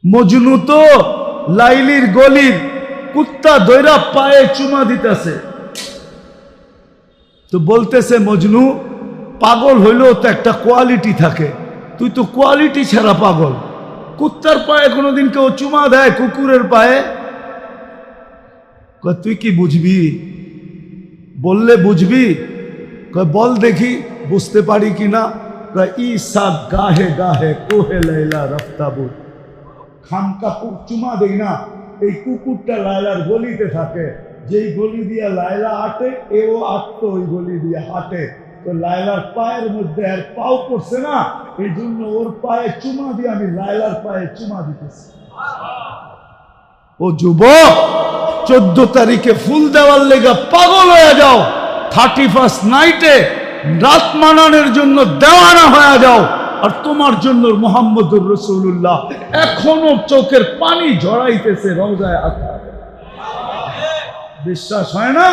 মজনু তো লাইলির গলির কুত্তা দৈরা পায়ে চুমা দিতেছে, তো বলতেছে মজনু পাগল হইলেও তো একটা কোয়ালিটি থাকে, তুই তো কোয়ালিটি ছাড়া পাগল। কুত্তার পায়ে কোনোদিন কেউ চুমা দেয়? কুকুরের পায়ে? তুই কি বুঝবি? বললে বুঝবি? বল দেখি বুঝতে পারি কিনা। ঈসা গাহে গাহে কোহে লাইলা রফতাবু, খামকা চুমা দেই না, এই কুকুরটা লাইলার গলিতে থাকে, যেই গলি দিয়া লাইলা হাঁটে এও আটতো ওই গলি দিয়া হাঁটে, তো লাইলার পায়ের মধ্যে আর পাও পড়ছে না, এই জন্য ওর পায়ে চুমা দিয়ে আমি লাইলার পায়ে চুমা দিতেছি। ও যুবক, 14 তারিখে ফুল দেওয়ার লেগা পাগল হয়ে যাও, 31st নাইটে রাত মানানোর জন্য দেওয়ানা হয়ে যাও, আর তোমার জন্য মুহাম্মদুর রাসূলুল্লাহ এখনো চোখের পানি ঝরাইতেছে রওজায়ে আতহার। বিশ্বাস হয় না?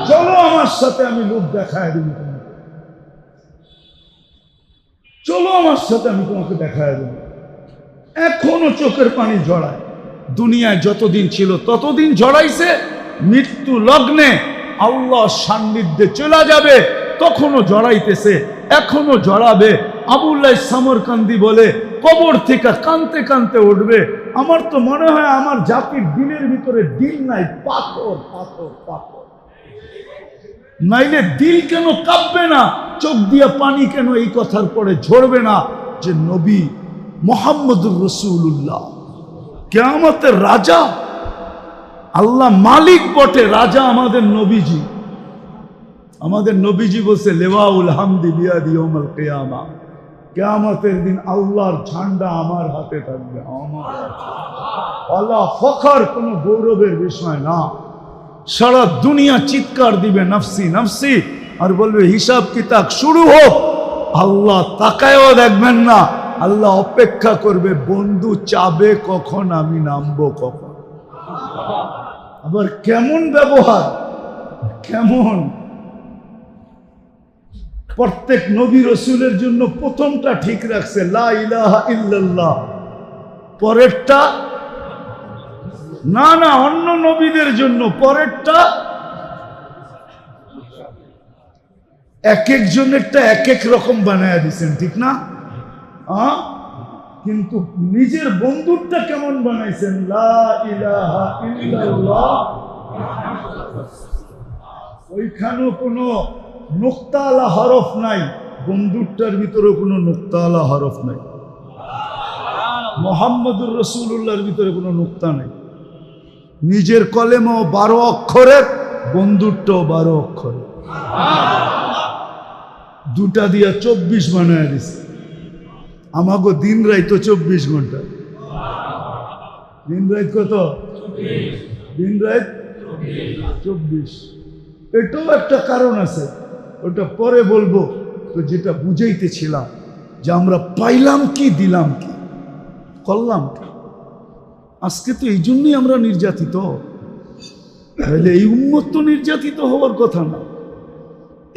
চলো আমার সাথে, আমি লোক দেখায় দেব তোমাকে, চলো আমার সাথে, আমি তোমাকে দেখায় দেব। এখনো চোখের পানি ঝরায়, দুনিয়ায় যতদিন ছিল ততদিন ঝরাইছে, মৃত্যু লগ্নে আল্লাহর সান্নিধ্যে চলে যাবে তখনও জড়াইতেছে, এখনো জড়াবে। আবুল্লাহ সামরকান্দি বলে কবর থেকে কানতে কানতে উঠবে। আমার তো মনে হয় আমার জাতির দিলের ভিতরে দিল নাই, পাথর পাথর পাথর। নাইলে দিল কেন কাঁপবে না, চোখ দিয়া পানি কেন এই কথার পরে ঝরবে না যে নবী মুহাম্মদুর রাসূলুল্লাহ কিয়ামতের রাজা, আল্লাহ মালিক বটে, রাজা আমাদের নবীজি। আমাদের নবীজি বলছে লেওয়াউল হামদি বিয়াদি ইয়াউমুল কিয়ামা, কিয়ামতের দিন আল্লাহর ঝান্ডা আমার হাতে থাকবে, আমার আল্লাহ ফখর, কোনো গৌরবের বিষয় না। সারা দুনিয়া চিৎকার দিবে নফসি নফসি, আর বলবে হিসাব কিতাব শুরু হোক। আল্লাহ তাকায়ও দেখবেন না, আল্লাহ অপেক্ষা করবে বন্ধু চাবে কখন, আমি নামবো কখন। আবার কেমন ব্যবহার, কেমন! প্রত্যেক নবী রসুলের জন্য প্রথমটা ঠিক রাখছে লা ইলাহা ইল্লাল্লাহ, পরেরটা না, না অন্য নবীদের জন্য পরেরটা, এক একজনেরটা এক এক রকম বানায় দিচ্ছেন, ঠিক না? কিন্তু নিজের বন্ধুরটা কেমন বানাইছেন? লা ইলাহা ইল্লাল্লাহ। ওইখানেও কোনো নুক্তাওয়ালা হরফ নাই, বন্ধুরটার ভিতরে কোনো নুক্তাওয়ালা হরফ নাই। মুহাম্মদুর রাসূলুল্লাহর ভিতরে কোনো নুক্তা নাই। নিজের কলেমাও 12 অক্ষরের, বন্ধুরটাও 12 অক্ষরের, দুটা দিয়া 24 বানায় দিছে। আমাকে দিন রাত 24 ঘন্টা, দিন রাত কত? দিন রাত 24। এটাও একটা কারণ আছে, ওটা পরে বলবো। তো যেটা বুঝাইতেছিলাম যে আমরা পাইলাম কি, দিলাম কি, করলাম কি। আজকে তো এই জন্যই আমরা নির্যাতিত, তাহলে এই উম্মত তো নির্যাতিত হওয়ার কথা না।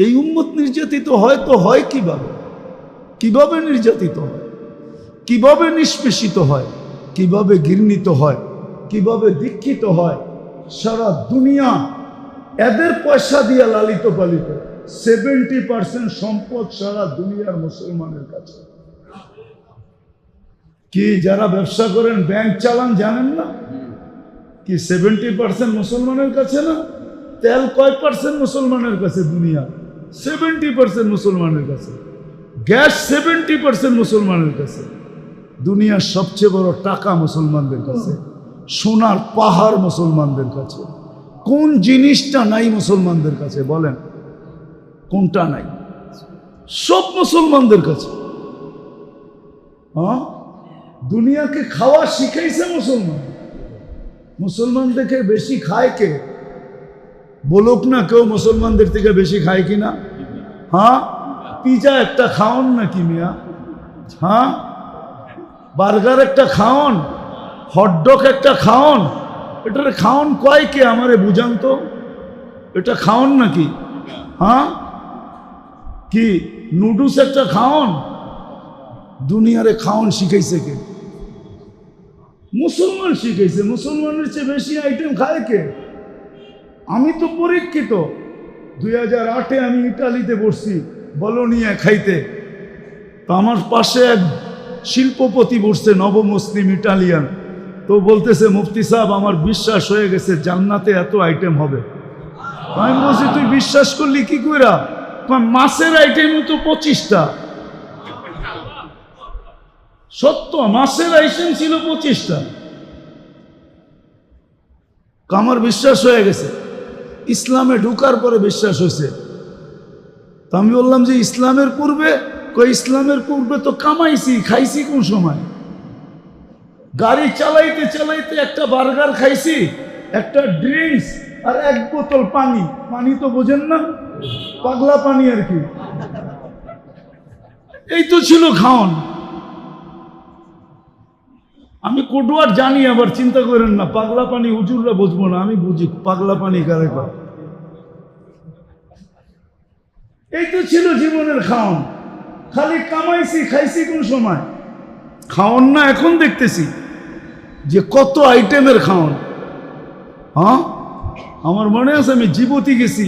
এই উম্মত নির্যাতিত হয় তো হয় কিভাবে? কিভাবে নির্যাতিত হয়, কিভাবে নিষ্পেষিত হয়, কিভাবে ঘৃণিত হয়, কিভাবে দীক্ষিত হয়? সারা দুনিয়া এদের পয়সা দিয়ে লালিত পালিত। 70% সম্পদ সারা দুনিয়ার মুসলমানের কাছে। কি যারা ব্যবসা করেন, ব্যাংক চালান, জানেন না কি 70% মুসলমানের কাছে না? তেল কয় পার্সেন্ট মুসলমানের কাছে? দুনিয়া 70% মুসলমানের কাছে। গ্যাস 70% মুসলমানের কাছে। দুনিয়ার সবচেয়ে বড় টাকা মুসলমানদের কাছে, সোনার পাহাড় মুসলমানদের কাছে। কোন জিনিসটা নাই মুসলমানদের কাছে? বলেন কোনটা নাই? সব মুসলমানদের কাছে। দুনিয়াকে খাওয়া শিখাইছে মুসলমান। মুসলমান থেকে বেশি খায় কে? বলুক না কেউ মুসলমানদের থেকে বেশি খায় কিনা? পিজা একটা খাওন নাকি মিয়া? বার্গার একটা খাওন, হটডগ একটা খাওন, এটার খাওন কয় কে? আমারে বুঝান তো, এটা খাওন নাকি? কি নুডলস একটা খাওন? দুনিয়ারে খাওন শিখাইছে কে? মুসলমান শিখেছে, মুসলমানের চেয়ে বেশি আইটেম খায় কে? আমি তো পরীক্ষিত। 2008-এ আমি ইটালিতে বসছি বলোনিয়া খাইতে, তো আমার পাশে এক শিল্পপতি বসছে, নবমুসলিম ইটালিয়ান। তো বলতেছে, মুফতি সাহেব আমার বিশ্বাস হয়ে গেছে জান্নাতে এত আইটেম হবে। আমি বলছি, তুই বিশ্বাস করলি কি কইরা? মাছের আইটেমও তো 25টা। সত্য, মাছের আইটেম ছিল 25টা। আমার বিশ্বাস হয়ে গেছে। ইসলামে ঢুকার পরে বিশ্বাস হয়েছে। তো আমি বললাম যে ইসলামের পূর্বে? ইসলামের পূর্বে তো কামাইছি, খাইছি কোন সময়? গাড়ি চালাইতে চালাইতে একটা বার্গার খাইছি, একটা ড্রিঙ্কস আর 1 বোতল পানি। পানি তো বোঝেন না, পাগলা পানি আর কি। এই তো ছিল খাওন। আমি কোটওয়ার্ড জানি, আবার চিন্তা করেন না পাগলা পানি হুজুররা বুঝবো না, আমি বুঝি পাগলা পানি কারে কয়। এই তো ছিল জীবনের খাওন। খালি কামাইছি, খাইছি কোন সময়? খাওন না এখন দেখতেছি যে কত আইটেমের খাওন। হ্যাঁ, আমার মনে আছে আমি জিবুতি গেছি,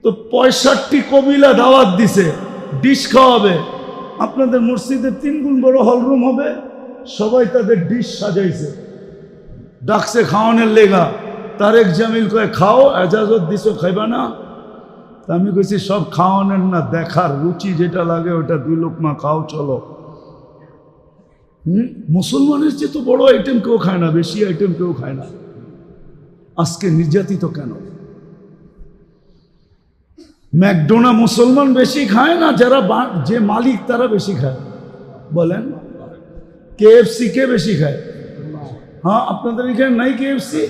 তো 65 কবিলা দাওয়াত দিছে, ডিশ খাওয়াবে। আপনাদের মসজিদের 3 গুণ বড় হলরুম হবে, সবাই তাদের ডিশ সাজাইছে, ডাকছে খাওয়ানোর লেগা। তারেক জামিল কয়, খাও, এজাজত দিছো, খাইবা না? তা আমি কইছি, সব খাওয়ানোর না, দেখার, রুচি যেটা লাগে ওটা 2 লোকমা খাও, চলো। মুসলমানের চেয়ে তো বড় আইটেম কেউ খায় না, বেশি আইটেম কেউ খায় না। আজকে নির্যাতিত কেন? ম্যাকডোনা মুসলমান বেশি খায় না, যারা যে মালিক তারা বেশি খায়? বলেন, কেএফসি কে বেশি খায়? হ্যাঁ, আপনাদের এখানে নাই কেএফসি?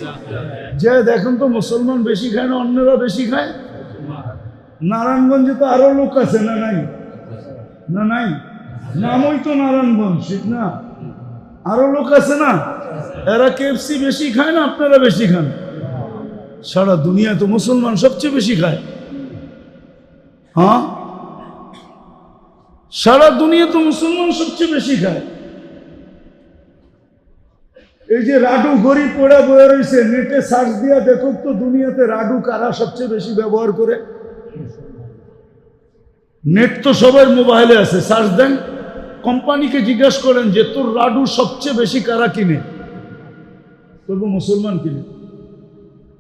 যে দেখেন তো, মুসলমান বেশি খায় না অন্যরা বেশি খায়? নারায়ণগঞ্জে তো আরো লোক আছে না? নাই না? নাই, নামই তো নারায়ণগঞ্জ, ঠিক না? আরো লোক আছে না? এরা কেএফসি বেশি খায় না আপনারা বেশি খান? সারা দুনিয়া তো মুসলমান সবচেয়ে বেশি খায়। হ্যাঁ, সারা দুনিয়া তো মুসলমান সবচেয়ে বেশি খায়। এই যে রাডু গরিব পড়ে বয়ে রয়েছে, নেটে সার্চ দিয়া দেখো তো দুনিয়াতে রাডু কারা সবচেয়ে বেশি ব্যবহার করে। নেট তো সবার মোবাইলে আছে, সার্চ দেন। কোম্পানিকে জিজ্ঞাসা করেন যে তোর রাডু সবচেয়ে বেশি কারা কিনে? বলবো মুসলমান কিনে।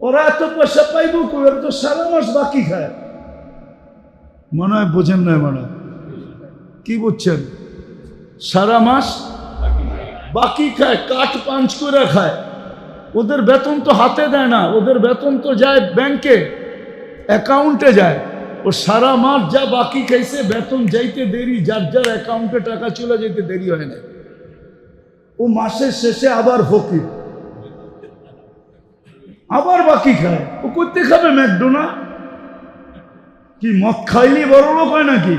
ওরা এত পয়সা পাইব কই? ওরা তো সারা মাস বাকি খায়। মনে হয় বোঝেন না, মনে হয় কি বুঝছেন? সারা মাস বাকি খায়, কাঠ পাঞ্চ করে খায়। ওদের বেতন তো হাতে দেয় না, ওদের বেতন তো যায় ব্যাংকে, অ্যাকাউন্টে যায়। ও সারা মাস যা বাকি খাইছে, বেতন যাইতে দেরি, যার যার অ্যাকাউন্টে টাকা চলে যেতে দেরি হয় না। ও মাসের শেষে আবার ফকির, আবার বাকি খায়। ও করতে খাবে ম্যাকডোনা? কি মদ খাইলেই বড় লোক হয় নাকি?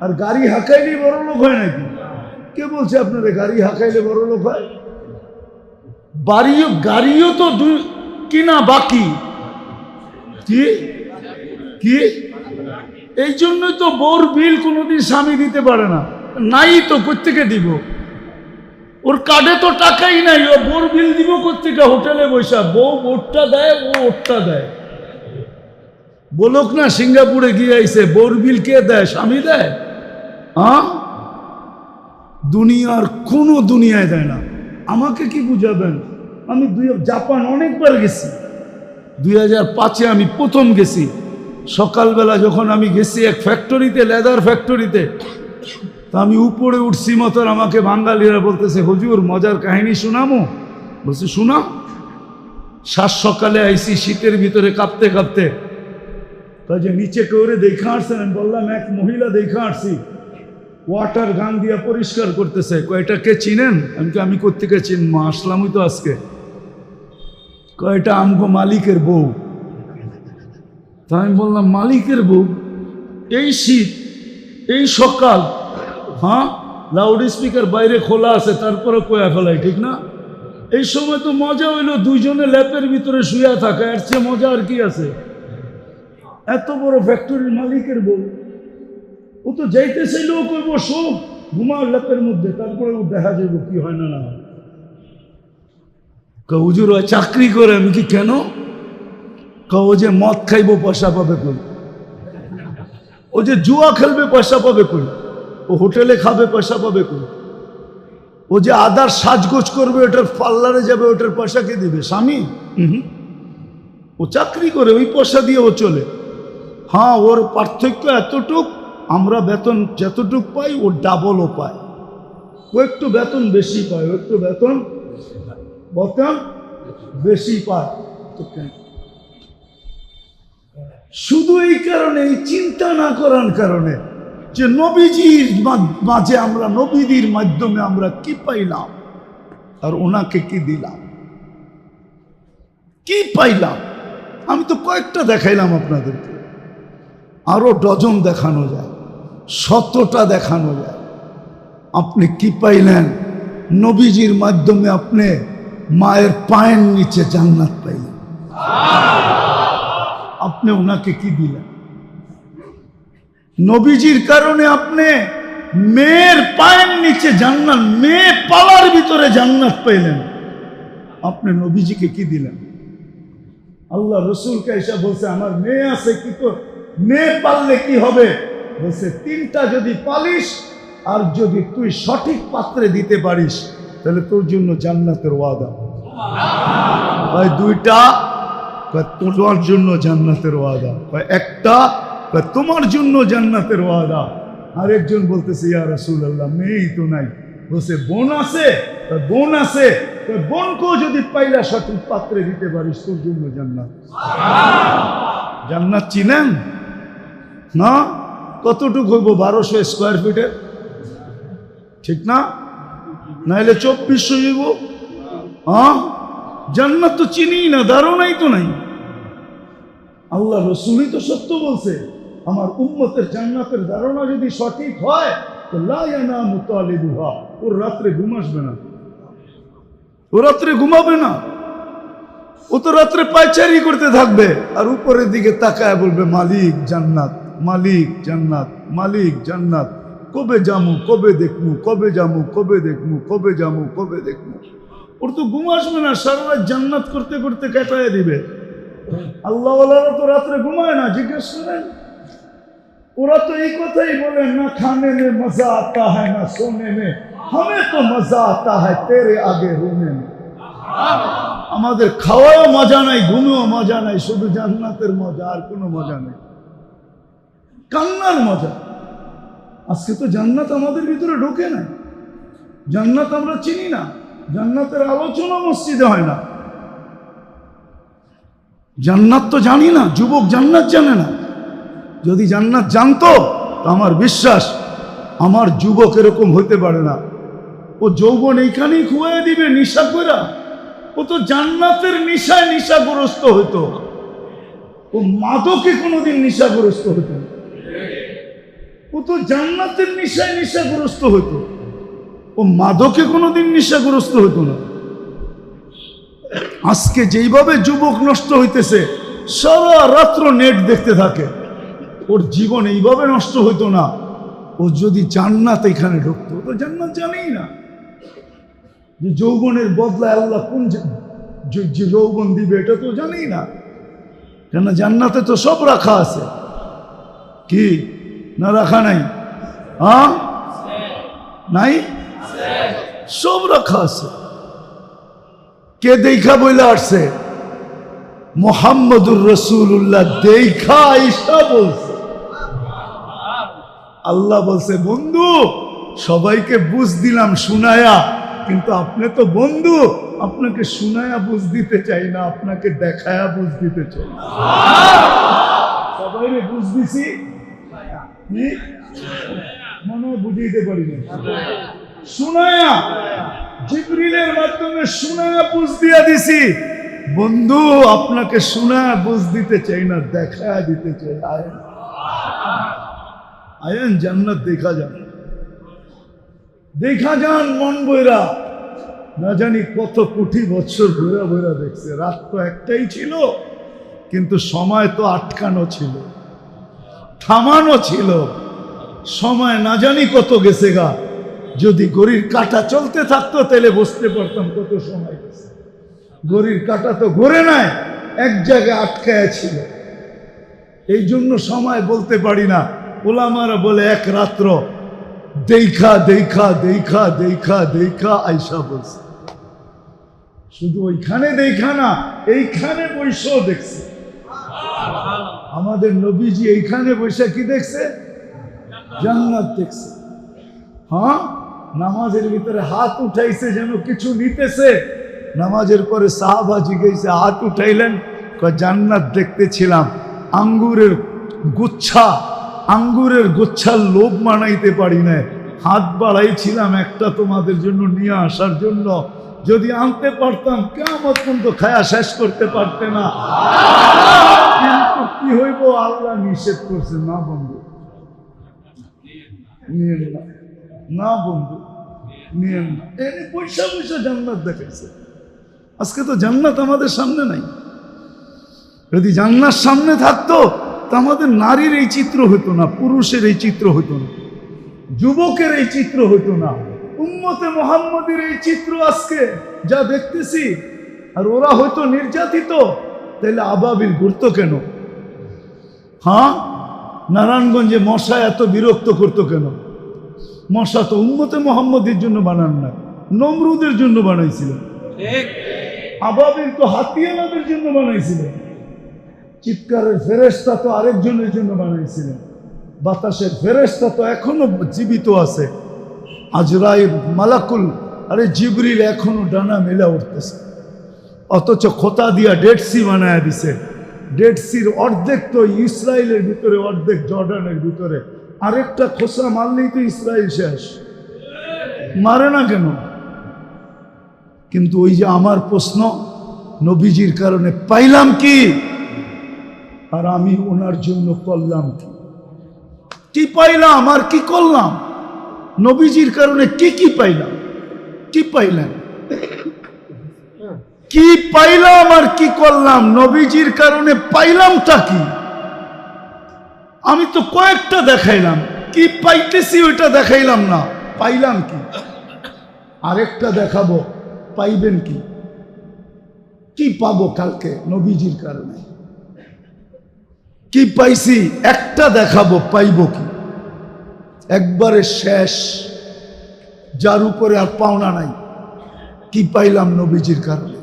আর গাড়ি হাঁকাইলেই বড় লোক হয় নাকি? কে বলছে আপনারা গাড়ি হাঁকাইলে বড় লোক হয়? গাড়িও তো কিনা বাকি। কি কি এই জন্যই তো বউর বিল কোনোদিন স্বামী দিতে পারে না। নাই তো কোত্থেকে দিব? ওর কার্ডে তো টাকাই নাই, ও বউর বিল দিব কোত্থেকে? হোটেলে বসা বউ ওরটা দেয়, ও ওরটা দেয়। বলুক না, সিঙ্গাপুরে গিয়ে আইছে, বউর বিল কে দেয়? স্বামী দেয়। হ্যাঁ, দুনিয়ার কোনো দুনিয়ায় দেয় না। আমাকে কি বুঝাবেন? আমি জাপান অনেকবার গেছি। 2005-এ আমি প্রথম গেছি। সকালবেলা যখন আমি গেছি এক ফ্যাক্টরিতে, লেদার ফ্যাক্টরিতে, তা আমি উপরে উঠছি মতন, আমাকে বাঙালিরা বলতেছে, হুজুর মজার কাহিনী শোনামো? বলছি শোনা। সকালে আইসি, শীতের ভিতরে কাঁপতে কাঁপতে। যে নিচে কেউরে দেখা আসছেন? আমি বললাম এক মহিলা দেখা আসছি, ওয়াটার গান দিয়া পরিষ্কার করতেছে। কয়টা কে চিনেন? আমি কোত্থেকে চিনবো, আসলামই তো আজকে। কয়টা আমগো মালিকের বউ। তা আমি বললাম মালিকের বউ? এই শীত, এই সকাল, হ্যাঁ, লাউড স্পিকার বাইরে খোলা আছে, তারপরে কয়া ফেলাই, ঠিক না? এই সময় তো মজা হইলো, দুইজনে ল্যাপের ভিতরে শুয়া থাকা, এর চেয়ে মজা আর কি আছে? এত বড় ফ্যাক্টরির মালিকের বউ। ও তো যাইতে চাইলেও কইব শোক, ঘুমার লেপের মধ্যে, তারপরে ও দেখা যাবে কি হয় না না হয়। হুজুর ওই চাকরি করে। আমি কি কেন? ও যে মদ খাইবো পয়সা পাবে কই? ও যে জুয়া খেলবে পয়সা পাবে কই? ও হোটেলে খাবে পয়সা পাবে কই? ও যে আদার সাজগোজ করবে, ওটার পার্লারে যাবে, ওটার পয়সা কে দিবে? স্বামী। ও চাকরি করে, ওই পয়সা দিয়ে ও চলে। হ্যাঁ, ওর পার্থক্য এতটুক, আমরা বেতন যতটুক পাই ও ডাবলও পায়। ও একটু বেতন বেশি পায়, ও একটু বেতন বেশি পায়। তো কেন? শুধু এই কারণে, এই চিন্তা না করার কারণে যে নবীজির মাঝে আমরা, নবীদের মাধ্যমে আমরা কি পাইলাম আর ওনাকে কি দিলাম, কি পাইলাম। আমি তো কয়েকটা দেখাইলাম আপনাদেরকে, আরো ডজন দেখানো যায়, 100টা দেখানো যায়। আপনি কি পাইলেন? নবীজির মাধ্যমে আপনি মায়ের পায়ের নিচে জান্নাত পাইলেন। আপনি ওনাকে কি দিলেন? নবীজির কারণে আপনি মেয়ের পায়ের নিচে জান্নাত, মেয়ে পালার ভিতরে জান্নাত পাইলেন। আপনি নবীজিকে কি দিলেন? আল্লাহ রসুলকে এসে বলছে, আমার মেয়ে আছে, কি তো মেয়ে পাললে কি হবে? বলছে 3টা যদি পালিস আর যদি তুই সঠিক পাত্রে দিতে পারিস তাহলে তোর জন্য জান্নাতের ওয়াদা। ভাই 2টা তোমার জন্য জান্নাতের ওয়াদা, একটা তোমার জন্য জান্নাতের ওয়াদা। আরেকজন বলতেছে, ইয়া রাসূলুল্লাহ মেয়েই তো নাই। বলছে বোন আছে, বোন আছে, বোনকেও যদি পাইলা সঠিক পাত্রে দিতে পারিস তোর জন্য জান্নাত। জান্নাত চিনেন না? কতটুকু হইব? 1200 স্কোয়ার ফিটের, ঠিক না? নাইলে 2400 হইব। হ্যাঁ, জান্নাত তো চিনি না, ধারণাই তো নাই। আল্লাহ রসুলই তো সত্য বলছে, আমার উম্মতের জান্নাতের ধারণা যদি সঠিক হয় তো লা ইয়ানামু তালিবুহা, ওর রাত্রে ঘুম আসবে না, ও রাত্রে ঘুমাবে না, ও তো রাত্রে পায়চারি করতে থাকবে আর উপরের দিকে তাকায় বলবে মালিক জান্নাত, মালিক জান্নাত, মালিক জান্নাত, কবে যামু, কবে দেখমু, কবে যামু, কবে দেখমু, কবে যামু, কবে দেখমু। ওর তো ঘুম আসবে না, সারা রাত জান্নাত করতে করতে কাটায় দিবে। আল্লাহওয়ালারা তো রাত্রে ঘুমায় না, জিজ্ঞেস করেন। ওরা তো এই কথাই বলেন, না খানে মে মজা আতা হ্যায় না সোনে মে, হমে তো মজা আতা হ্যায় তেরে আগে রুমে মে। আমাদের খাওয়াও মজা নাই, ঘুমেও মজা নাই, শুধু জান্নাতের মজা, আর কোনো মজা নেই, কান্নার মজা। আজকে তো জান্নাত আমাদের ভিতরে ঢোকে না, জান্নাত আমরা চিনি না, জান্নাতের আলোচনা মসজিদে হয় না, জান্নাত তো জানি না। যুবক জান্নাত জানে না। যদি জান্নাত জানতো তো আমার বিশ্বাস আমার যুবক এরকম হইতে পারে না। ও যৌবন এইখানেই খুয়াই দিবে নিশা কইরা। ও তো জান্নাতের নিশায় নিশাগ্রস্ত হইতো, ও মাদকে কোনোদিন নিশাগ্রস্ত হইতো না। ও তো জান্নাতের নিশায় নিশাগ্রস্ত হইতো, ও মাদকে কোনোদিন নিশাগ্রস্ত হইতো না। আজকে যেইভাবে যুবক নষ্ট হইতেছে, সারা রাত্র নেট দেখতে থাকে, ওর জীবন এইভাবে নষ্ট হইতো না ও যদি জান্নাত এখানে ঢুকতো। ও তো জান্নাত জানেই না যে যৌবনের বদলায় আল্লাহ কোন যে যৌবন দিবে, এটা তো জানেই না। কেন? জান্নাতে তো সব রাখা আছে, কি না রাখা নাই? হ্যাঁ, নাই, সব রাখা আছে। কে দেখা বইলা আসছে? মুহাম্মদুর রাসূলুল্লাহ দেখা আয়েশা বলছে। আল্লাহ বলছে, বন্ধু সবাইকে বুঝ দিলাম শুনায়া, কিন্তু আপনি তো বন্ধু, আপনাকে শুনায়া বুঝ দিতে চাই না, আপনাকে দেখায়া বুঝ দিতে চাই। সবাইকে বুঝ দিছি, মনে বুঝিতে পারি না, শুনায়া জিবরিলের মাধ্যমে শুনায়া বুঝ দিয়া দিছি। বন্ধু আপনাকে শুনায়া বুঝ দিতে চাই না, দেখায়া দিতে চাই। আয়েন আয়েন জান্নাত দেখা যান, দেখা যান মন বইরা। না জানি কত কোটি বছর বইরা বইরা দেখছে। রাত তো একটাই ছিল, কিন্তু সময় তো আটকানো ছিল, থামানো ছিল। সময় না জানি কত গেছে গা, যদি ঘড়ির কাঁটা চলতে থাকতো তাহলে বুঝতে পারতাম কত সময় গেছে। ঘড়ির কাঁটা তো ঘুরে নাই, এক জায়গায় আটকায় ছিল। এই জন্য সময় বলতে পারি না। ওলামারা বলে এক রাত্র দেখা দেখা দেখা দেখা দেখা আইসা বলছে। শুধু ওইখানে দেখা না, এইখানে বৈশাও দেখছে। আমাদের নবীজি এইখানে বৈশা কি দেখছে? জান্নাত দেখছে। হ্যাঁ, নামাজের ভিতরে হাত উঠাইছে যেন কিছু নিতেছে। নামাজের পরে সাহাবা জিজ্ঞেসে হাত উঠাইলেন, জান্নাত দেখতেছিলাম। আঙ্গুরের গুচ্ছার লোভ মানাইতে পারি না, হাত বাড়াইছিলাম একটা তোমাদের জন্য নিয়ে আসার জন্য। যদি আনতে পারতাম কিয়ামত পর্যন্ত খায়া শেষ করতে পারতে না। কিন্তু কি হইব, আল্লাহ নিষেধ করছে, না বন্ধু নিয়েন না, না বন্ধু নিয়েন না। এনে পয়সা পয়সা জান্নাত দেখাইছে। আজকে তো জান্নাত আমাদের সামনে নাই। যদি জান্নাত সামনে থাকতো তা আমাদের নারীর এই চিত্র হতো না, পুরুষের এই চিত্র হতো না, যুবকের এই চিত্র হতো না, উম্মতে মুহাম্মদের এই চিত্র আজকে যা দেখতেছি। আর ওরা হয়তো নির্যাতিত, তাহলে আবাবিল ঘুরতো কেন? হ্যাঁ, নারায়ণগঞ্জে মশা এত বিরক্ত করতো কেন? মশা তো উম্মতে মুহাম্মদের জন্য বানান না, নমরুদের জন্য বানাইছিলেন। আবাবিল তো হাতিয়ানাদের জন্য বানাইছিলেন। চিৎকারের ফেরেশতা তো আরেকজনের জন্য বানাইছিলেন। বাতাসের ফেরেশতা তো এখনো জীবিত আছে। আজরাইল, মালাকুল, আরে জিবরিল এখনো ডানা মেলা উঠতেছে। অথচ খোতা দিয়া ডেড সি বানায় দিছে। ডেড সির অর্ধেক তো ইসরায়েলের ভিতরে, অর্ধেক জর্ডানের ভিতরে। আরেকটা খোসা মারলেই তো ইসরায়েল শেষ। মারে না কেন? কিন্তু ওই যে আমার প্রশ্ন, নবীজির কারণে পাইলাম কি, আর আমি ওনার জন্য করলাম কি? কি পাইলাম আর কি করলাম? নবীজির কারণে কি কি পাইলাম? কি পাইলাম? কি পাইলাম আর কি করলাম? নবীজির কারণে পাইলামটা কি? আমি তো কয়েকটা দেখাইলাম, কি পাইতেছি ওইটা দেখাইলাম না। পাইলাম কি? আরেকটা দেখাবো, পাইবেন কি? কি পাবো কালকে নবীজির কারণে? কি পাইছি একটা দেখাবো, পাইব কি? একবারে শেষ, যার উপরে আর পাওনা নাই। কি পাইলাম নবীজির কারণে?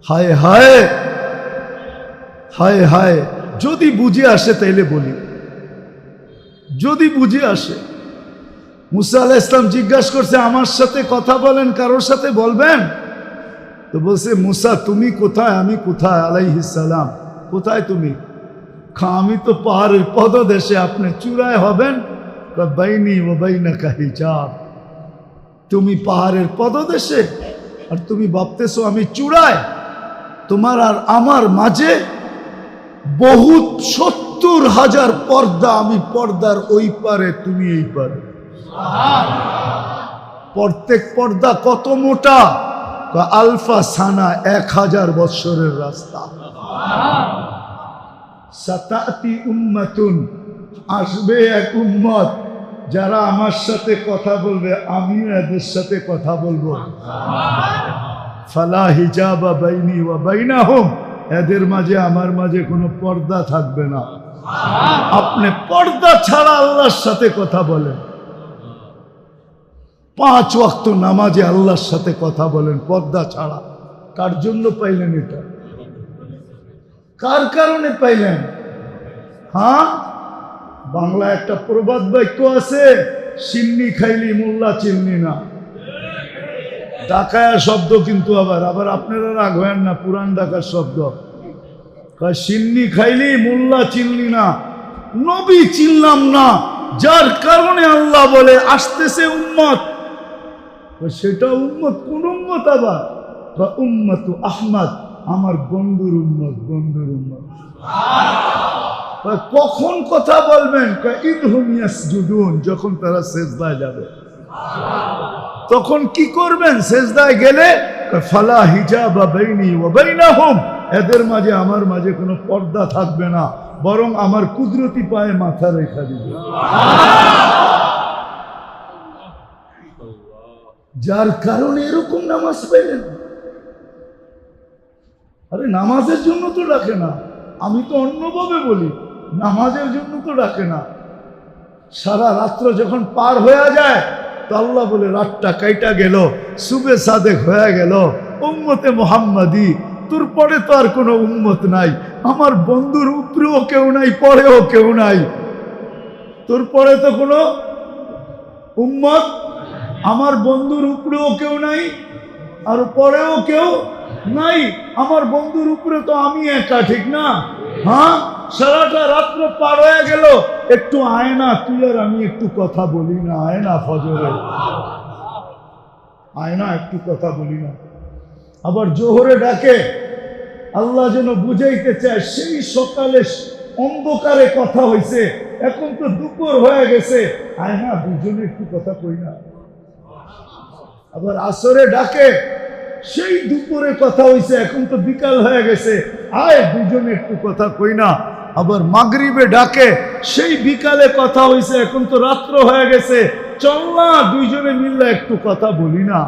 হায় হায় হায় হায়। যদি বুঝে আসে তাইলে বলি, যদি বুঝে আসে। মুসা আলাইহিস সালাম জিজ্ঞাসা করছে, আমার সাথে কথা বলেন, কারোর সাথে বলবেন? তো বলছে, মুসা তুমি কোথায়, আমি কোথায়? আলাইহিস সালাম, কোথায় তুমি? আমি তো পাহাড়ের পদদেশে, আপনি চূড়ায় হবেন। বাইনি ও বাইনাকা হিজাব। তুমি পাহাড়ের পদদেশে আর তুমি ভাবতেছো আমি চূড়ায়। তোমার আর আমার মাঝে বহুত ৭০,০০০ পর্দা। আমি পর্দার ওই পারে, তুমি এই পারে। প্রত্যেক পর্দা কত মোটা? আলফা সানা, ১০০০ বৎসরের রাস্তা। সাতাতি উম্মাতুন, আসবে এক উম্মত, যারা আমার সাথে কথা বলবে, আমিও এদের সাথে কথা বলবো। ফালা হিজাবা বাইনি ওয়া বাইনাহুম, এদের মাঝে আমার মাঝে কোনো পর্দা থাকবে না। আপনি পর্দা ছাড়া আল্লাহর সাথে কথা বলেন। 5 ওয়াক্ত নামাজে আল্লাহর সাথে কথা বলেন পর্দা ছাড়া। কার জন্য পাইলেন এটা? কার কারণে পাইলেন? হ্যাঁ, বাংলা একটা প্রবাদ বাক্য আছে, সিন্নি খাইলি মোল্লা চিননি না। ঢাকায়া শব্দ, কিন্তু আবার আপনারা রাগ হয়েন না, পুরান ঢাকার শব্দ। সিন্নি খাইলি মোল্লা চিনলি না, নবী চিনলাম না, যার কারণে আল্লাহ বলে আসতেছে উম্মত। সেটা উম্মত কোন উম্মত? আবার উম্মতু আহমদ, আমার বন্ধুর উম্মত, বন্ধুর উম্মত। কখন কথা বলবেন? ইদহুম ইয়াসজুদুন, যখন তারা সেজদায় যাবে। তখন কি করবেন? সেজদায় গেলে ফালা হিজাবা বাইনি ওয়া বাইনাহুম, এদের মাঝে আমার মাঝে কোনো পর্দা থাকবে না, বরং আমার কুদরতি পায়ে মাথা রেখা দিবে। যার কারণে এরকম নামাজ পেলেন। আরে নামাজের জন্য তো ডাকে না, আমি তো অন্যভাবে বলি, নামাজের জন্য তো ডাকে না। সারা রাত্র যখন পার হয়ে যায় তো আল্লাহ বলে রাতটা কাইটা গেল, সুবে সাদেক হয়ে গেল, উম্মতে মুহাম্মাদি, তোর পরে তো আর কোনো উম্মত নাই, আমার বন্ধুর উপরেও কেউ নাই, পরেও কেউ নাই, তোর পরে তো কোনো উম্মত, আমার বন্ধুর উপরেও কেউ নাই আর পরেও কেউ নাই, আমার বন্ধুর উপরে তো আমি একা, ঠিক না? হ্যাঁ, সারাটা রাত্র পার হয়ে গেল, একটু আয়না তুই আর আমি একটু কথা বলি না, আয়না ফজরে, আয়না একটু কথা বলি না। আবার জোহরে ডাকে, আল্লাহ যেন বুঝাইতে চায় সেই সকালে অন্ধকারে কথা হয়েছে, এখন তো দুপুর হয়ে গেছে, আয়না দুজনে একটু কথা কই না। আবার আসরে ডাকে, সেই দুপুরে কথা হয়েছে, এখন তো বিকাল হয়ে গেছে, আয় দুজনে একটু কথা কই না। আবার মাগরিবে ডাকে, সেই বিকালে কথা হয়েছে, এখন তো রাত্র হয়ে গেছে, চল না দুইজনে মিললে একটু কথা বলি না।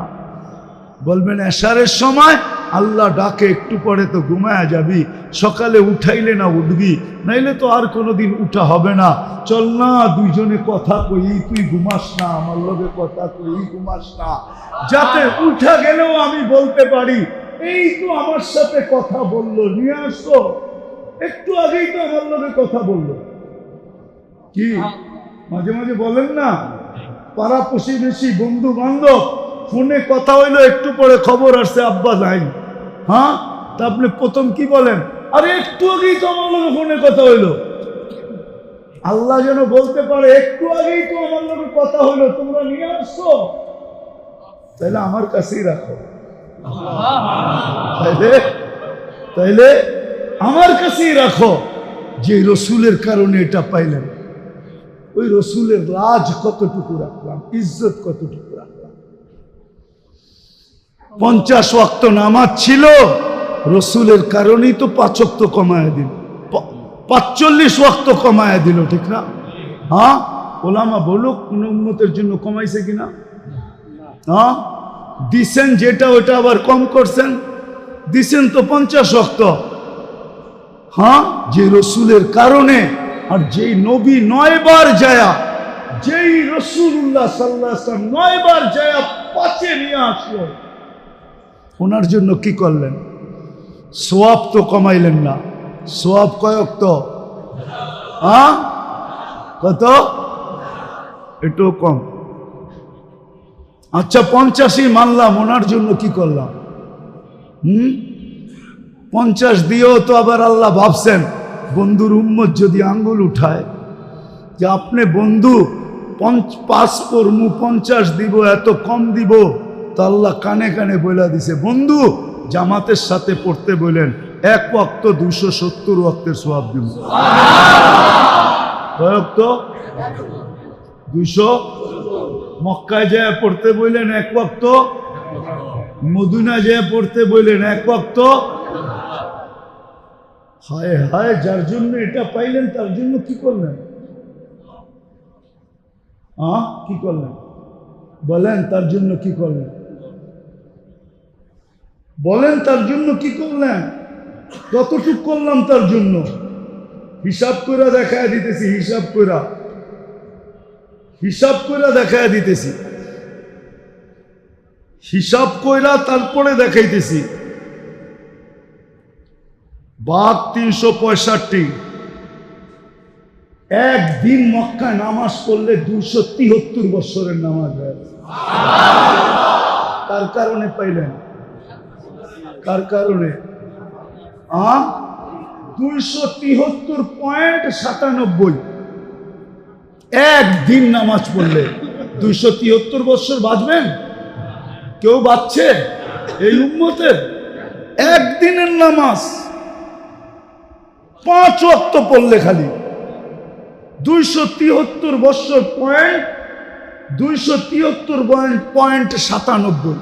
বলবেন এশারের সময় আল্লাহ ডাকে, একটু পরে তো ঘুমায়া যাবি, সকালে উঠাইলে না উঠবি, নাইলে তো আর কোনোদিন উঠা হবে না, চল না দুইজনে কথা কই, তুই ঘুমাস না, আমার লগে কথা কই, ঘুমাস না, যাতে উঠা গেলেও আমি বলতে পারি এই তো আমার সাথে কথা বললো, নিয়ে আসো, একটু আগেই তো আমার লগে কথা বললো। কি মাঝে মাঝে বলেন না, পাড়া প্রতিবেশী বন্ধু বান্ধব ফোনে কথা হইলো, একটু পরে খবর আসছে আব্বা নাই, হ্যাঁ, তা আপনি প্রথম কি বলেন, আরে একটু আগেই তো আমার লগে ফোনে কথা হইলো। আল্লাহ যেন বলতে পারে একটু আগেই তো আমার লগে কথা হইলো, তোমরা নিয়ে আসছো, তাইলে আমার কাছেই রাখো, তাইলে আমার কাছেই রাখো, যে রসুলের কারণে এটা পাইলেন, ওই রসুলের রাজ কতটুকু রাখলাম, ইজ্জত কতটুকু রাখলাম। 50 ওয়াক্ত নামাজ ছিল, রসুলের কারণেই তো 5 ওয়াক্ত কমায় দিল, 45 ওয়াক্ত কমায় দিল, ঠিক না? হ্যাঁ, ওলামা বলুক কোন উম্মতের জন্য কমাইছে কিনা? হ্যাঁ, দিছেন যেটা ওটা আবার কম করছেন, দিছেন তো 50 ওয়াক্ত। হ্যাঁ, যে রসুলের কারণে, আর যেই নবী 9 বার যায়া, যেই রসুল্লাহ সাল্লাল্লাহু আলাইহি ওয়াসাল্লাম 9 বার যায়া 5 নিয়ে আসলো, ওনার জন্য কি করলেন? সোয়াব তো কমাইলেন না, সোয়াব কয়েক তো, হ্যাঁ কত, একটু কম, আচ্ছা 85 মানলাম, ওনার জন্য কি করলাম? 50 দিয়েও তো আবার আল্লাহ ভাবছেন, বন্ধুর উম্মত যদি আঙ্গুল উঠায় যে আপনি বন্ধু 5 পড়মু 50 দিব, এত কম দিব, তো আল্লাহ কানে কানে বলে দিছে, বন্ধু জামাতের সাথে পড়তে বলেন, 1 ওয়াক্ত 270 ওয়াক্তের সওয়াব দিব। কয় ওয়াক্ত? 200। মক্কায় যায় পড়তে বললেন 1 ওয়াক্ত, মদিনা যায় পড়তে বললেন 1 ওয়াক্ত। হায় হায়, যার জন্য এটা পাইলেন তার জন্য কি করলেন? কি করলেন বলেন? তার জন্য কি করলেন বলেন? তার জন্য কি করলেন? কতটুক করলাম তার জন্য? হিসাব করে দেখায় দিতেছি, হিসাব করে দেখায় দিতেছি, হিসাব কইরা তারপরে দেখাইতেছি। বাঘ 365, একদিন মক্কায় নামাজ পড়লে 273 বছরের নামাজ হয়। কার কারণে পাইলেন? কার কারণে? 273.97 একদিন নামাজ পড়লে 273 বছর বাঁচবেন? কেউ বাঁচছে এই উম্মতের? একদিনের নামাজ 5 ওয়াক্ত পড়লে খালি 273 বছর, 273.97,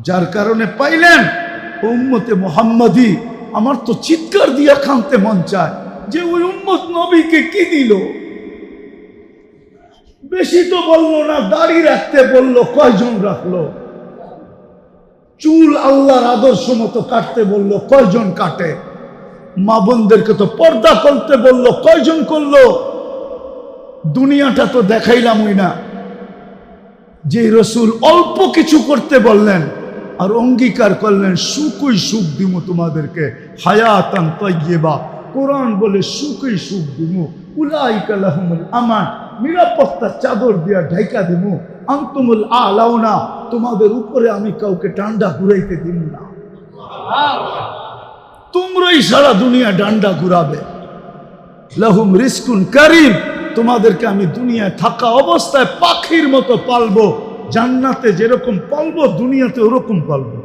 যার কারণে পাইলেন। উম্মতে মুহাম্মাদি, আমার তো চিৎকার দিয়া কাঁদতে মন চায় যে ওই উম্মত নবীকে কি দিল? বেশি তো বললো না, দাড়ি রাখতে বললো, কয়জন রাখলো? চুল আল্লাহর আদর্শ মতো কাটতে বললো, কয়জন কাটে? মা বোনদেরকে তো পর্দা করতে বললো, কয়জন করলো? দুনিয়াটা তো দেখাইলামই না। যে রসুল অল্প কিছু করতে বললেন আর অঙ্গীকার করলেন সুখই সুখ দিমু তোমাদেরকে, হায়াতান তাইয়্যিবা। কোরআন বলে সুখই সুখ দিমু, উলাইকা লাহুমুল আমান, নিরাপত্তার চাদর দিয়া ঢাইকা দিমু, আনতুমুল আলাউনা, তোমাদের উপরে আমি কাউকে ডান্ডা ঘুরাইতে দিব না, তোমরাই সারা দুনিয়া ডান্ডা ঘুরাবে। লাহুম রিজকুন কারীম, তোমাদেরকে আমি দুনিয়ায় থাকা অবস্থায় পাখির মতো পালবো, জান্নাতে যেরকম পালবো দুনিয়াতে ওরকম পালবো।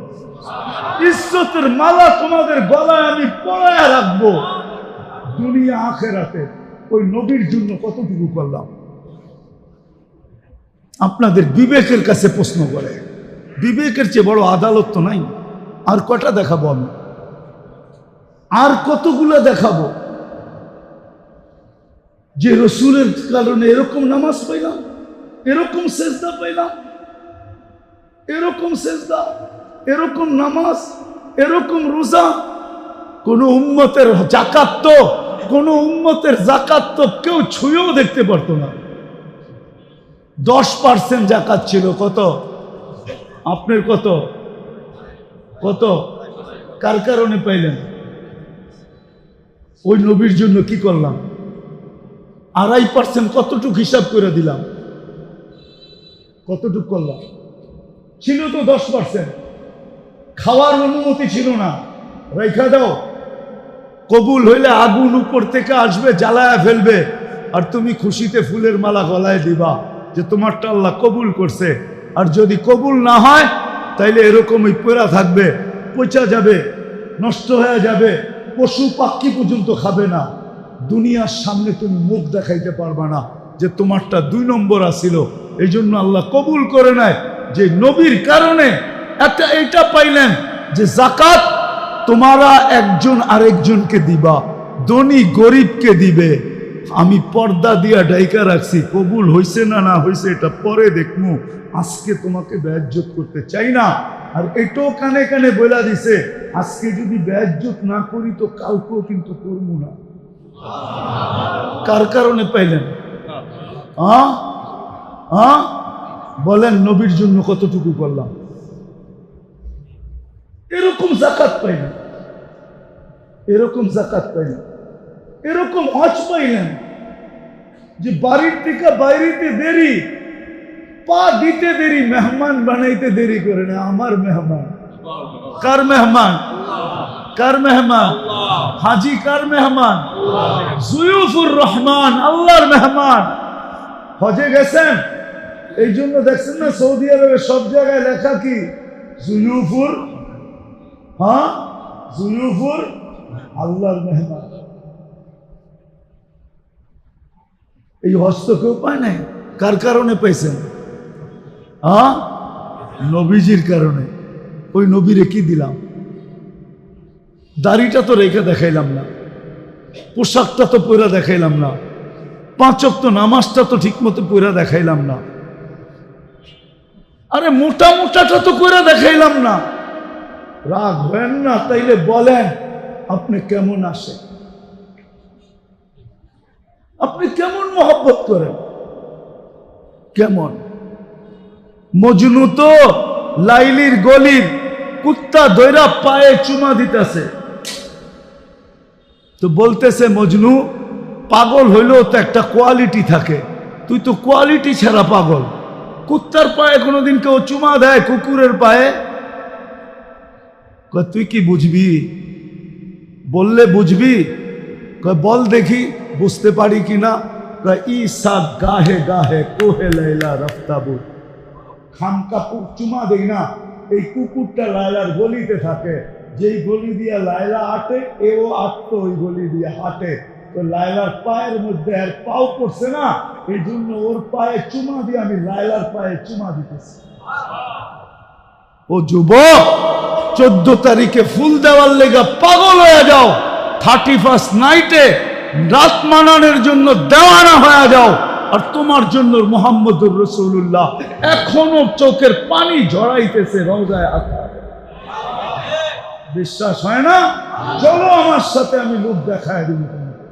ইজ্জতের মালা তোমাদের গলায় আমি পরায়া রাখবো। দুনিয়া আখেরাতে ওই নবীর জন্য কতটুকু করলাম? আপনাদের বিবেকের কাছে প্রশ্ন করে, বিবেকের চেয়ে বড় আদালত তো নাই। আর কটা দেখাবো আমি? আর কতগুলো দেখাবো যে রসুলের কারণে এরকম নামাজ পাইলাম, এরকম সেজদা পাইলাম, এরকম সেজদা, এরকম নামাজ, এরকম রোজা। কোন উম্মতের জাকাত তো, কোন উম্মতের জাকাত তো কেউ ছুঁয়েও দেখতে পারতো না। 10% জাকাত ছিল। কত? আপনার কত? কত? কার কারণে পাইলেন? ওই নবীর জন্য কি করলাম? 2.5% কতটুক হিসাব করে দিলাম? কতটুক করলাম? ছিল তো 10%। খাওয়ার অনুমতি ছিল না, রেখা দাও। কবুল হইলে আগুন উপর থেকে আসবে, জ্বালায়া ফেলবে, আর তুমি খুশিতে ফুলের মালা গলায় দিবা যে তোমারটা আল্লাহ কবুল করছে। আর যদি কবুল না হয় তাইলে এরকমই পড়া থাকবে, পচা যাবে, নষ্ট হয়ে যাবে, পশু পাখি পর্যন্ত খাবে না। দুনিয়ার সামনে তুমি মুখ দেখাইতে পারবা না যে তোমারটা 2 নম্বর আসিল। এই জন্য আল্লাহ কবুল করে নেয় যে নবীর কারণে এটা পাইলেন যে জাকাত তোমারা একজন আরেকজনকে দিবা, ধনী গরিবকে দিবে। আমি পর্দা দিয়া ডাইকা রাখছি, কবুল হইছে না না হইছে এটা পরে দেখমু, আজকে তোমাকে বেইজ্জত করতে চাই না। আর এটাও কানে কানে বলা দিছে, আজকে যদি বেইজ্জত না করি তো কালকেও কিন্তু করবো না। কার কারণে পাইলেন? বলেন, নবীর জন্য কতটুকু করলাম? এরকম জাকাত পাইলেন, এরকম জাকাত পাইলেন, এরকম হজ পাইলেন যে বাড়ির থেকে বাইরেতে দেরি, পা দিতে দেরি, মেহমান বানাইতে দেরি করে না। আমার মেহমান কার মেহমান? কার মেহমান? হাজি কার মেহমান? জুয়ুফুর রহমান, আল্লাহর মেহমান। হজে গেছেন, এই জন্য দেখছেন না সৌদি আরবে সব জায়গায় লেখা কি? জুয়ুফুর, জুয়ুফুর আল্লাহর মেহমান। এই হজ তো কেউ পায় নাই। কার কারণে পাইছেন? নবীজির কারণে। ওই নবীরে কি দিলাম? দাড়িটা তো রেখে দেখাইলাম না, পোশাকটা তো পয়রা দেখাইলাম না, 5 ওয়াক্ত নামাজটা তো ঠিক মতো পয়রা দেখাইলাম না, আরে মোটা মোটাটা তো পয়রা দেখাইলাম না। রাগ হয় না? তাইলে বলেন আপনি কেমন আসে, আপনি কেমন মহব্বত করেন, কেমন? মজনু তো লাইলির গলির কুত্তা দৈরা পায়ে চুমা দিতেছে, তো বলতেছে মজনু পাগল হইলেও তো একটা কোয়ালিটি থাকে, তুই তো কোয়ালিটি ছাড়া পাগল। কুত্তার পায়ে কোনোদিন কেউ চুমা দেয়? কুকুরের পায়ে? তুই কি বুঝবি? বললে বুঝবি? বল দেখি বুঝতে পারি কিনা। ঈসা গাহে গাহে কোহে লাইলা রফতাবু, খামকা চুমা দেই না। এই কুকুরটা লায়লার গলিতে থাকে, যেই গলি দিয়া লায়লা হাঁটে এও আটতো ওই গলি দিয়ে হাঁটে। তো লায়লার পায়ের মধ্যে আর পাও পড়ছে না, এই জন্য ওর পায়ে চুমা দিয়ে আমি লায়লার পায়ে চুমা দিতেছি। ও যুবক, 14 তারিখে ফুল দেওয়ার লেগা পাগল হয়ে যাও, 31st নাইটে রাত মানানোর জন্য দেওয়ানা হয়ে যাও, আর তোমার জন্য মুহাম্মদুর রাসূলুল্লাহ এখনো চোখের পানি ঝরাইতেছে রওজায়ে আতহার। বিশ্বাস হয় না? চলো আমার সাথে, আমি লোক দেখায় দেব তোমাকে।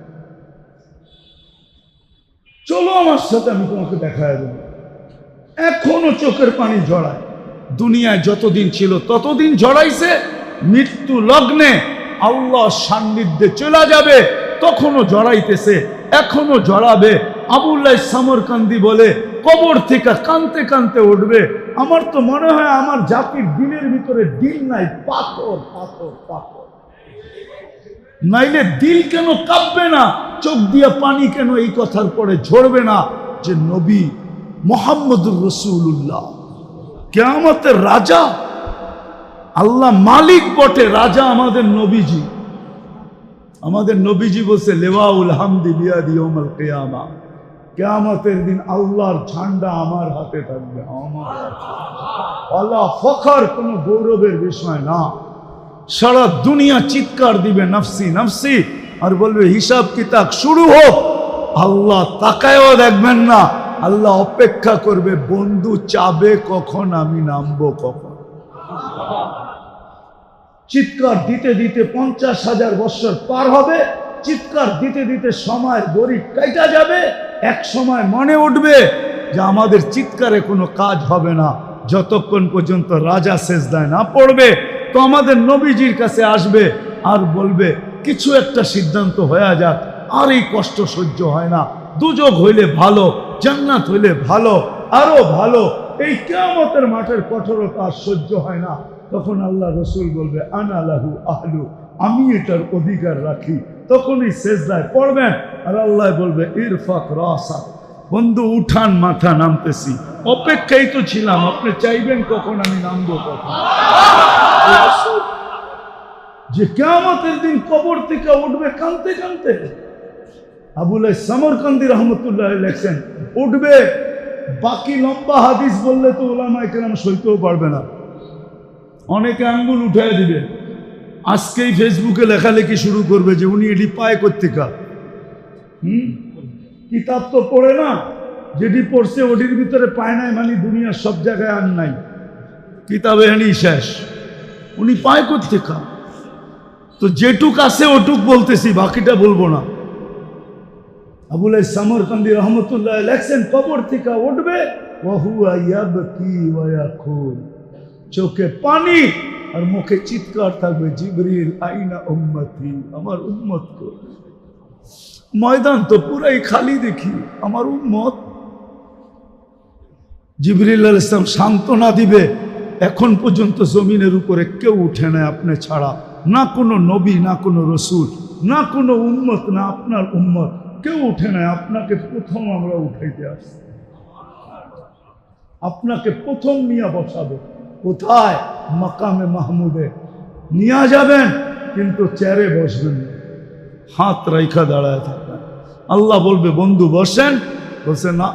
চলো আমার সাথে, আমি তোমাকে দেখায় দেব। এখনো চোখের পানি ঝরায়। দুনিয়ায় যতদিন ছিল ততদিন ঝরাইছে। মৃত্যু লগ্নে আল্লাহ সান্নিধ্যে চলে যাবে তখনও ঝরাইতেছে, এখনো ঝরাবে। আবুল্লাহ সামরকান্দি বলে কবর থেকে কানতে কানতে উঠবে। আমার তো মনে হয় আমার জাতির দিলের ভিতরে দিল নাই, পাথর পাথর পাথর। নাইলে দিল কেন কাঁপবে না, চোখ দিয়ে পানি কেন এই কথার পরে ঝরবে না যে নবী মুহাম্মদুর রাসূলুল্লাহ কিয়ামতের রাজা, আল্লাহ মালিক বটে, রাজা আমাদের নবীজি। আমাদের নবীজি বলছে লেওয়াউল হামদি বিয়াদি ইয়াউমুল কিয়ামা, কিয়ামতের দিন আল্লাহর ঝান্ডা আমার হাতে থাকবে। আমার আল্লাহ ফখর, কোনো গৌরবের বিষয় না। সারা দুনিয়া চিৎকার দিবে নফসি নফসি, আর বলবে হিসাব কিতাব শুরু হোক। আল্লাহ তাকায়ও দেখবেন না, আল্লাহ অপেক্ষা করবে বন্ধু চাবে কখন, আমি নামবো কখন। চিৎকার দিতে দিতে 50,000 বছর পার হবে, চিৎকার দিতে দিতে সময়ের গড়ি কাটা যাবে। এক সময় মনে উঠবে যে আমাদের চিৎকারে কোনো কাজ হবে না, যতক্ষণ পর্যন্ত রাজা সেজদায় না পড়বে। তো আমাদের নবীজির কাছে আসবে আর বলবে কিছু একটা সিদ্ধান্ত হয়ে যাক, আর এই কষ্ট সহ্য হয় না, দুজক হইলে ভালো, জান্নাত হইলে ভালো, আরো ভালো, এই কিয়ামতের মাঠের কঠোরতা আর সহ্য হয় না। তখন আল্লাহ রসুল বলবে আনা লাহু আহলু, আমি এটার অধিকার রাখি। তখনই সেজদায় পড়বেন আর আল্লাহ বলবে ইরফাক রাসা, বন্ধু উঠান মাথা, নামতেছি। অপেক্ষাই তো ছিলাম, আপনি চাইবেন কখন আমি নামবো কখন। যে কিয়ামতের দিন কবর থেকে উঠবে কাঁদতে কাঁদতে। আবুল সামরকান্দি রহমতুল্লাহ লেখছেন উঠবে, বাকি লম্বা হাদিস বললে তো ওলামায়ে কেরাম সইতেও পারবে না, অনেকে আঙ্গুল উঠায় দিবে। আজকেই ফেসবুকে লেখালেখি শুরু করবে যে উনি এটি পায় কোত্থেকা। কিতাব তো পড়ে না, যেটি পড়ছে ওটির ভিতরে পায় নাই, মানে দুনিয়ার সব জায়গায় আর নাই, কিতাবে এনি শেষ। উনি পায় কোত্থেকা? তো যেটুক আছে ওটুক বলতেছি, বাকিটা বলবো না। আবুল সামরকান্দি রহমতুল্লাহ লেখছেন কবর থেকে উঠবে, ওয়াহুয়া ইয়াবকি ওয়া ইয়াকুল, চোখে পানি আর মুখে চিৎকার থাকবে জিবরিল আইনা উম্মতি, আমার উম্মত কো। ময়দান তো পুরাই খালি দেখি, আমার উম্মত। জিবরিল আলাইহিস সালাম সান্ত্বনা দিবে, এখন পর্যন্ত জমিনের উপরে কেউ উঠে না আপনি ছাড়া, না কোনো নবী, না কোনো রসুল, না কোনো উম্মত, না আপনার উম্মত, কেউ উঠে নাই। আপনাকে প্রথম আমরা উঠাইতে আসছি, আপনাকে প্রথম নিয়ে বসাবে। কোথায়? মাকামে মাহমুদে নিয়ে যাবেন, কিন্তু চেয়ারে বসবেন না, হাত রাইখা দাঁড়ায় থাকবেন। আল্লাহ বলবে বন্ধু বসেন, বলছে না,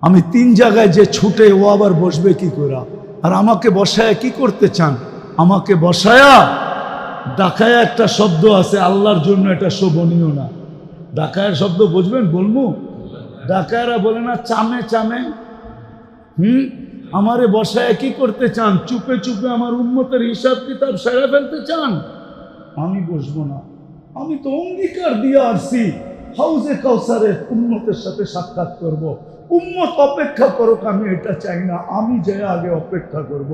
আমি 3 জায়গায় যে ছুটে, ও আবার বসবে কি করে? আর আমাকে বসায়া কি করতে চান? আমাকে বসায়া ডাকায়া একটা শব্দ আছে, আল্লাহর জন্য এটা শোভনীয় না। ডাকায়ের শব্দ বুঝবেন? বলবো, ডাকায়েরা বলে না চামে চামে। আমারে বসায় কি করতে চান? চুপে চুপে আমার উম্মতের হিসাব কিতাব সেরে ফেলতে চান? আমি বসবো না। আমি তো অঙ্গীকার দিয়ে আসছি হাউজে কাউসারে উম্মতের সাথে সাক্ষাৎ করব। উম্মত অপেক্ষা করুক, আমি এটা চাই না, আমি যে আগে অপেক্ষা করব।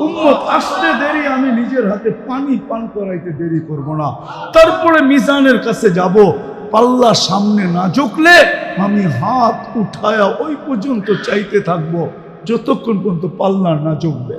উম্মত আসতে দেরি, আমি নিজের হাতে পানি পান করাইতে দেরি করব না। তারপরে মিজানের কাছে যাব, পাল্লা সামনে না ঝুঁকলে আমি হাত উঠায়া ওই পর্যন্ত চাইতে থাকবো যতক্ষণ পর্যন্ত পাল্লা না ঝুঁকবে।